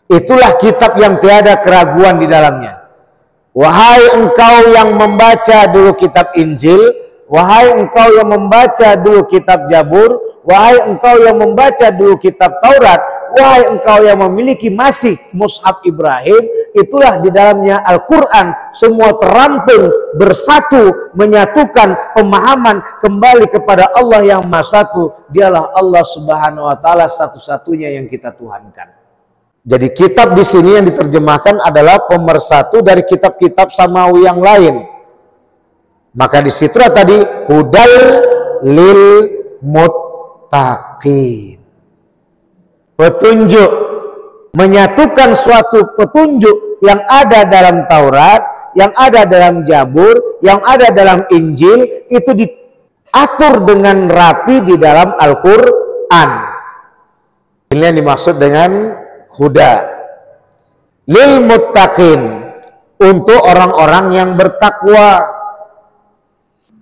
Itulah kitab yang tiada keraguan di dalamnya. Wahai engkau yang membaca dulu kitab Injil, wahai engkau yang membaca dulu kitab Zabur, wahai engkau yang membaca dulu kitab Taurat, wahai engkau yang memiliki masih mushaf Ibrahim, itulah di dalamnya Al-Quran, semua terampung, bersatu, menyatukan pemahaman kembali kepada Allah yang Maha Satu. Dialah Allah Subhanahu wa Ta'ala, satu-satunya yang kita tuhankan. Jadi kitab di sini yang diterjemahkan adalah pemersatu dari kitab-kitab samawi yang lain. Maka disitulah tadi hudal lil muttaqin. Petunjuk, menyatukan suatu petunjuk yang ada dalam Taurat, yang ada dalam Zabur, yang ada dalam Injil, itu diatur dengan rapi di dalam Al-Quran. Ini yang dimaksud dengan huda lil muttaqin, untuk orang-orang yang bertakwa.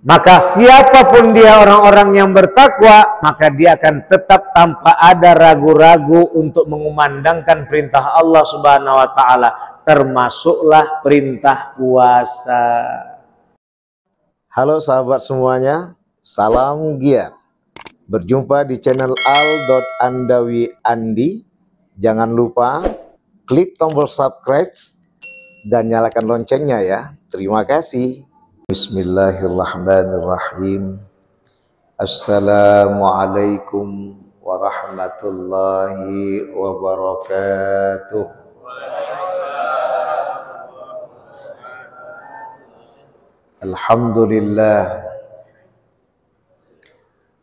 Maka siapapun dia orang-orang yang bertakwa, maka dia akan tetap tanpa ada ragu-ragu untuk mengumandangkan perintah Allah Subhanahu wa Ta'ala, termasuklah perintah puasa. Halo sahabat semuanya, salam giat. Berjumpa di channel al.andawi.andi. Jangan lupa klik tombol subscribe dan nyalakan loncengnya ya. Terima kasih. Bismillahirrahmanirrahim. Assalamualaikum warahmatullahi wabarakatuh. Alhamdulillah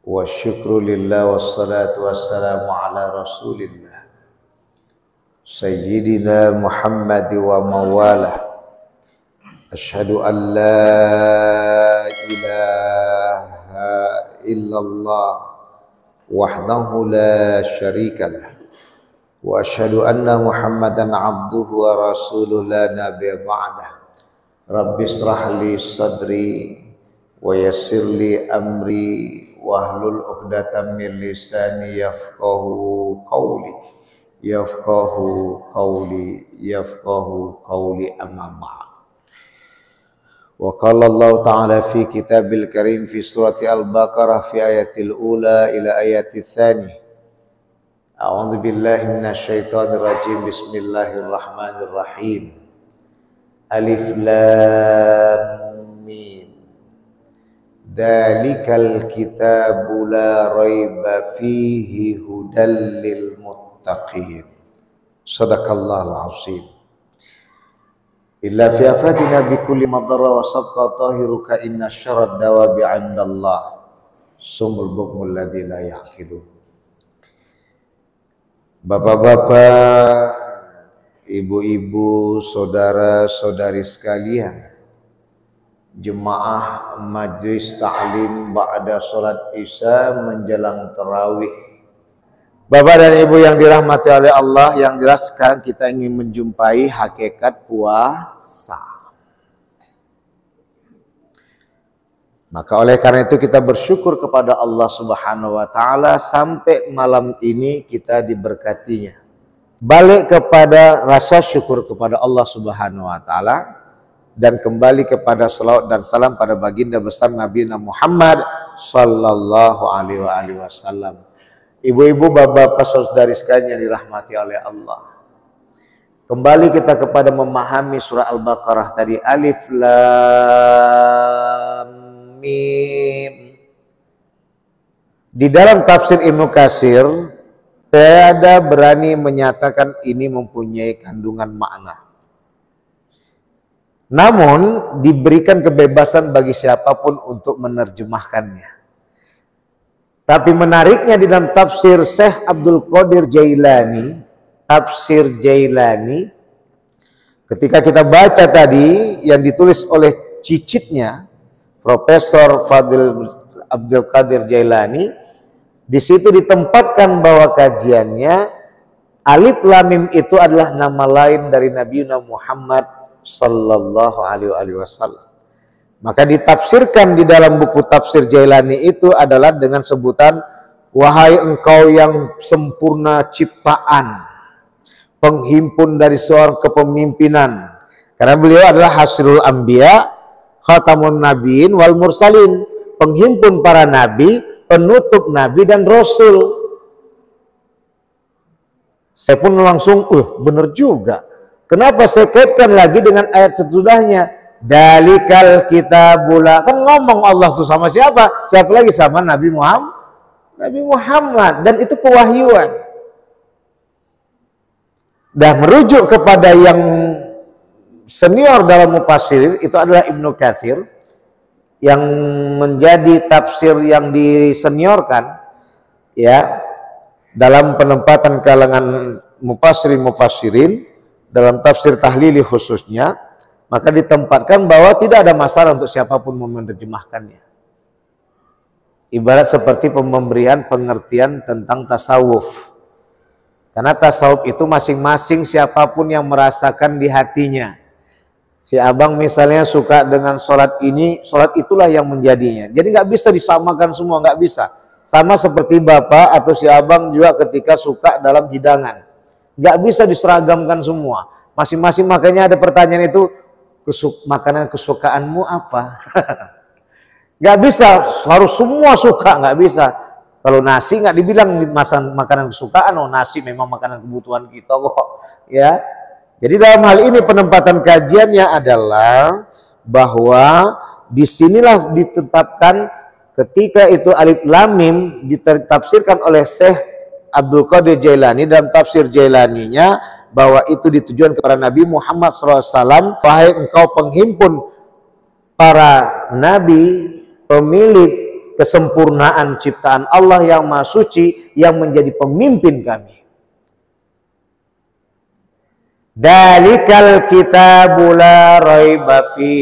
wa syukrulillah wassalatu wassalamu ala rasulillah Sayyidina Muhammad wa mawalah. Asyhadu an la ilaha illallah wahdahu la syarikalah, wa asyhadu anna Muhammadan abduhu wa rasuluh la nabiyya ba'dah. Rabbi shrah li sadri wa yassir li amri wahlul 'uqdatam min lisani yafqahu qawli. Yafqahu qawli amma ba'd. Wa qala Allah Ta'ala fi kitabil karim fi surati Al-Baqarah fi ayatil ula ila ayatil thani. A'udzu billahi minasy syaithanir rajim. Bismillahirrahmanirrahim. Alif lam mim. Dzalikal kitabu la raiba fihi hudal lil muttaqin. Sadaqallahul azim. Illa fi afatina bi kulli madarra wa sabqa tahiruka inna syarrad dawabi 'indallah sumul bukmul ladzi la ya'qilun. Bapak-bapak, ibu-ibu, saudara-saudari sekalian, jemaah majlis ta'lim ba'da salat Isya menjelang tarawih. Bapak dan Ibu yang dirahmati oleh Allah, yang jelas sekarang kita ingin menjumpai hakikat puasa. Maka oleh karena itu kita bersyukur kepada Allah Subhanahu wa Ta'ala sampai malam ini kita diberkatinya. Balik kepada rasa syukur kepada Allah Subhanahu wa Ta'ala dan kembali kepada salawat dan salam pada baginda besar Nabi Muhammad sallallahu alaihi wasallam. Ibu-ibu, bapak-bapak, saudari sekalian yang dirahmati oleh Allah. Kembali kita kepada memahami surah Al-Baqarah tadi. Alif lam mim. Di dalam tafsir Ibnu Katsir, tiada berani menyatakan ini mempunyai kandungan makna. Namun diberikan kebebasan bagi siapapun untuk menerjemahkannya. Tapi menariknya di dalam tafsir Syekh Abdul Qadir Jailani, tafsir Jailani, ketika kita baca tadi yang ditulis oleh cicitnya Profesor Fadil Abdul Qadir Jailani, di situ ditempatkan bahwa kajiannya alif lam mim itu adalah nama lain dari Nabi Muhammad sallallahu alaihi wasallam. Maka ditafsirkan di dalam buku tafsir Jailani itu adalah dengan sebutan wahai engkau yang sempurna ciptaan, penghimpun dari seorang kepemimpinan. Karena beliau adalah Hasrul Anbiya, Khatamun Nabiin wal Mursalin, penghimpun para nabi, penutup nabi dan rasul. Saya pun langsung, bener juga. Kenapa saya kaitkan lagi dengan ayat sesudahnya? Dalikal kitabula. Kan ngomong Allah tuh sama siapa? Siapa lagi? Sama Nabi Muhammad. Nabi Muhammad. Dan itu kewahyuan. Dan merujuk kepada yang senior dalam mufassir, itu adalah Ibnu Katsir, yang menjadi tafsir yang diseniorkan ya dalam penempatan kalangan mufassirin dalam tafsir tahlili khususnya. Maka ditempatkan bahwa tidak ada masalah untuk siapapun menerjemahkannya. Ibarat seperti pemberian pengertian tentang tasawuf. Karena tasawuf itu masing-masing siapapun yang merasakan di hatinya. Si abang misalnya suka dengan sholat ini, sholat itulah yang menjadinya. Jadi nggak bisa disamakan semua, nggak bisa. Sama seperti bapak atau si abang juga ketika suka dalam hidangan. Nggak bisa diseragamkan semua. Masing-masing, makanya ada pertanyaan itu, makanan kesukaanmu apa? Nggak bisa, harus semua suka, nggak bisa. Kalau nasi nggak dibilang makanan kesukaan, nasi memang makanan kebutuhan kita kok. Ya, jadi dalam hal ini penempatan kajiannya adalah bahwa disinilah ditetapkan ketika itu alif lam mim ditafsirkan oleh Syekh Abdul Qadir Jailani dalam tafsir Jailaninya, bahwa itu ditujukan kepada Nabi Muhammad SAW. Wahai engkau penghimpun para nabi, pemilik kesempurnaan ciptaan Allah yang Maha Suci, yang menjadi pemimpin kami. Dalikal kitabul la raiba fi.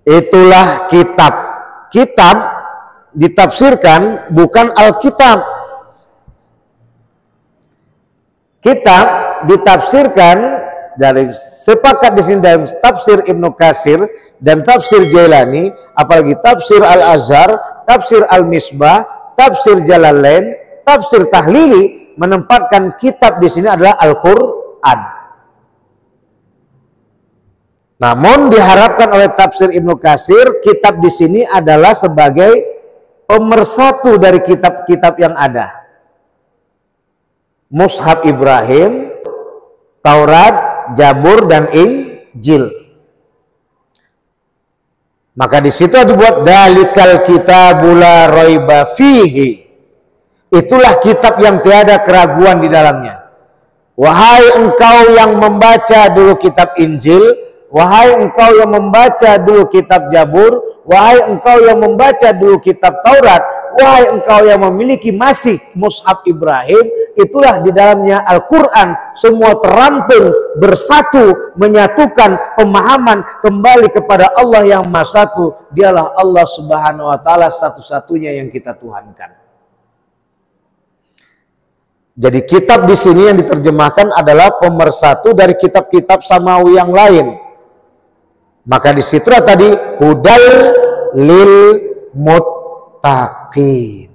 Itulah kitab. Kitab ditafsirkan bukan Alkitab. Kitab ditafsirkan dari sepakat di sini dalam tafsir Ibnu Katsir dan tafsir Jailani, apalagi tafsir Al-Azhar, tafsir Al-Misbah, tafsir Jalalain, tafsir Tahlili menempatkan kitab di sini adalah Al-Qur'an. Namun diharapkan oleh tafsir Ibnu Katsir, kitab di sini adalah sebagai pemersatu dari kitab-kitab yang ada. Mushaf Ibrahim, Taurat, Zabur dan Injil. Maka di situ dibuat dalikal kitabul la raiba fihi. Itulah kitab yang tiada keraguan di dalamnya. Wahai engkau yang membaca dulu kitab Injil, wahai engkau yang membaca dulu kitab Zabur, wahai engkau yang membaca dulu kitab Taurat, wahai engkau yang memiliki masih Mushaf Ibrahim, itulah di dalamnya Al-Quran, semua terampil, bersatu, menyatukan pemahaman kembali kepada Allah yang Maha Satu. Dialah Allah Subhanahu wa Ta'ala, satu-satunya yang kita tuhankan. Jadi kitab di sini yang diterjemahkan adalah pemersatu dari kitab-kitab samawi yang lain. Maka disitulah tadi hudal lil muttaqin,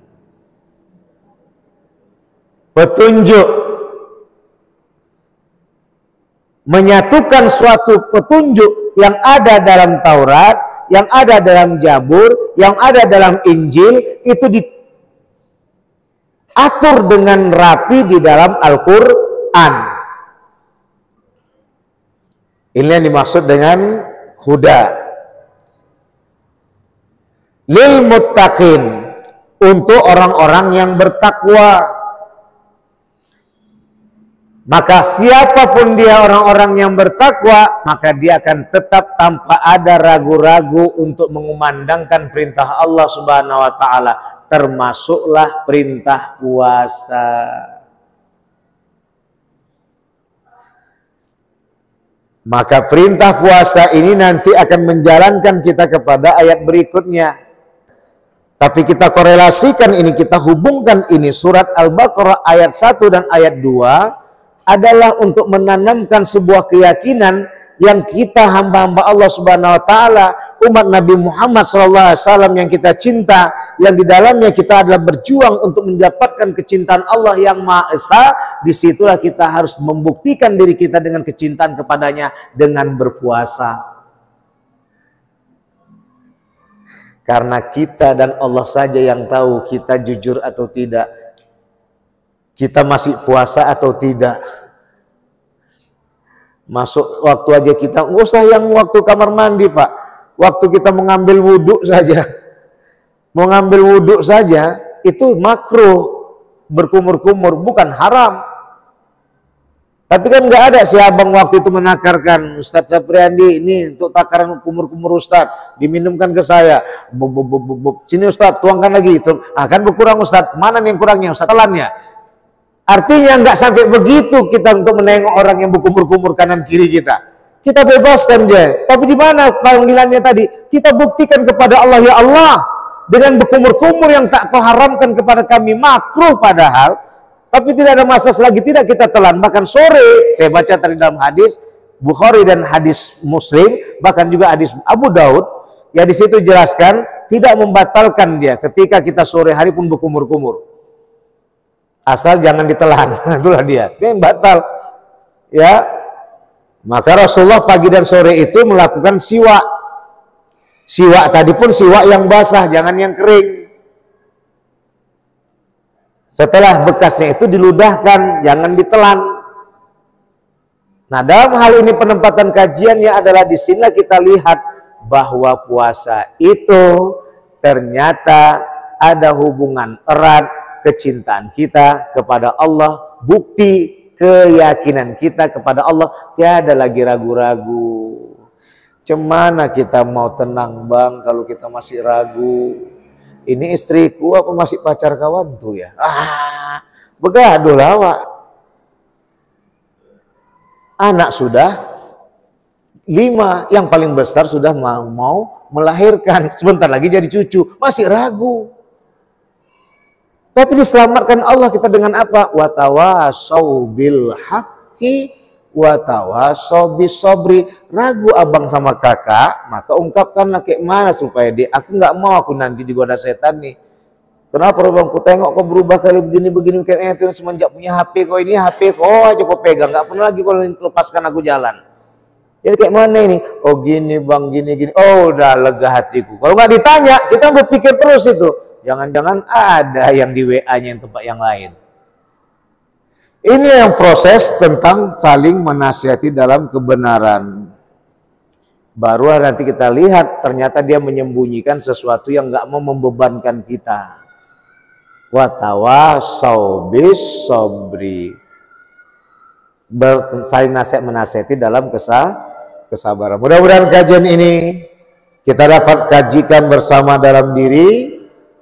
petunjuk, menyatukan suatu petunjuk yang ada dalam Taurat, yang ada dalam Zabur, yang ada dalam Injil, itu diatur dengan rapi di dalam Al-Quran. Ini yang dimaksud dengan huda lil muttaqin, untuk orang-orang yang bertakwa. Maka siapapun dia orang-orang yang bertakwa, maka dia akan tetap tanpa ada ragu-ragu untuk mengumandangkan perintah Allah Subhanahu wa Ta'ala, termasuklah perintah puasa. Maka perintah puasa ini nanti akan menjalankan kita kepada ayat berikutnya. Tapi kita korelasikan ini, kita hubungkan ini. Surat Al-Baqarah ayat 1 dan ayat 2 adalah untuk menanamkan sebuah keyakinan yang kita hamba-hamba Allah Subhanahu wa taala, umat Nabi Muhammad SAW yang kita cinta, yang di dalamnya kita adalah berjuang untuk mendapatkan kecintaan Allah yang Maha Esa, disitulah kita harus membuktikan diri kita dengan kecintaan kepadanya dengan berpuasa. Karena kita dan Allah saja yang tahu kita jujur atau tidak, kita masih puasa atau tidak. Masuk waktu aja kita, nggak usah yang waktu kamar mandi Pak, waktu kita mengambil wudhu saja, mau ngambil wudhu saja itu makruh berkumur-kumur, bukan haram. Tapi kan nggak ada si abang waktu itu menakarkan, Ustadz Sapriandi ini untuk takaran kumur-kumur Ustadz, diminumkan ke saya, sini Ustadz tuangkan lagi, akan berkurang Ustadz, mana nih yang kurangnya Ustadz, telannya. Artinya nggak sampai begitu kita untuk menengok orang yang berkumur-kumur kanan kiri kita. Kita bebaskan dia. Tapi di mana panggilannya tadi? Kita buktikan kepada Allah, ya Allah, dengan berkumur-kumur yang tak kau haramkan kepada kami, makruh padahal, tapi tidak ada masalah lagi, tidak kita telan. Bahkan sore, saya baca tadi dalam hadis Bukhari dan hadis Muslim, bahkan juga hadis Abu Daud, ya di situ jelaskan tidak membatalkan dia ketika kita sore hari pun berkumur-kumur. Asal jangan ditelan, itulah dia. Itu yang batal. Ya, maka Rasulullah pagi dan sore itu melakukan siwak. Siwak tadi pun siwak yang basah, jangan yang kering. Setelah bekasnya itu diludahkan, jangan ditelan. Nah, dalam hal ini penempatan kajiannya adalah di sini kita lihat bahwa puasa itu ternyata ada hubungan erat kecintaan kita kepada Allah, bukti keyakinan kita kepada Allah, tiada lagi ragu-ragu. Cemana kita mau tenang Bang kalau kita masih ragu? Ini istriku apa masih pacar kawan tuh ya? Begaduh lawak. Anak sudah 5, yang paling besar sudah mau melahirkan, sebentar lagi jadi cucu, masih ragu. Tapi diselamatkan Allah kita dengan apa? Watawasau bil haqqi watawasau bis sabri. Ragu abang sama kakak, maka ungkapkanlah kayak mana supaya dia, aku nggak mau aku nanti digoda setan nih. Kenapa bang? Ku tengok kau berubah kali begini kayaknya itu semenjak punya HP kau ini, HP kau aja kau pegang, nggak pernah lagi kau lepaskan aku jalan. Jadi kayak mana ini? Oh gini bang, gini. Oh udah lega hatiku. Kalau nggak ditanya, kita berpikir terus itu. Jangan-jangan ada yang di WA-nya yang tempat yang lain. Ini yang proses tentang saling menasihati dalam kebenaran. Baru nanti kita lihat ternyata dia menyembunyikan sesuatu yang nggak mau membebankan kita. Watawasau bis sabri. Saling nasihat menasihati dalam kesabaran. Mudah-mudahan kajian ini kita dapat kajikan bersama dalam diri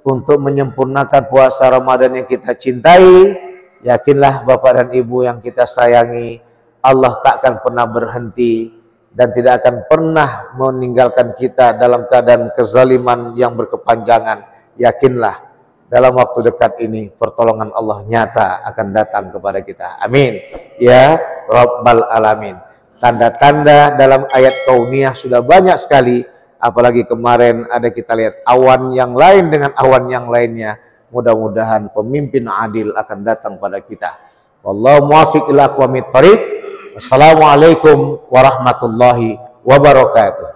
untuk menyempurnakan puasa Ramadan yang kita cintai. Yakinlah Bapak dan Ibu yang kita sayangi, Allah tak akan pernah berhenti dan tidak akan pernah meninggalkan kita dalam keadaan kezaliman yang berkepanjangan. Yakinlah dalam waktu dekat ini pertolongan Allah nyata akan datang kepada kita. Amin ya Rabbal Alamin. Tanda-tanda dalam ayat kauniyah sudah banyak sekali. Apalagi kemarin ada kita lihat awan yang lain dengan awan yang lainnya. Mudah-mudahan pemimpin adil akan datang pada kita. Wallahu muwaffiq ila aqwamit thoriq. Wassalamualaikum warahmatullahi wabarakatuh.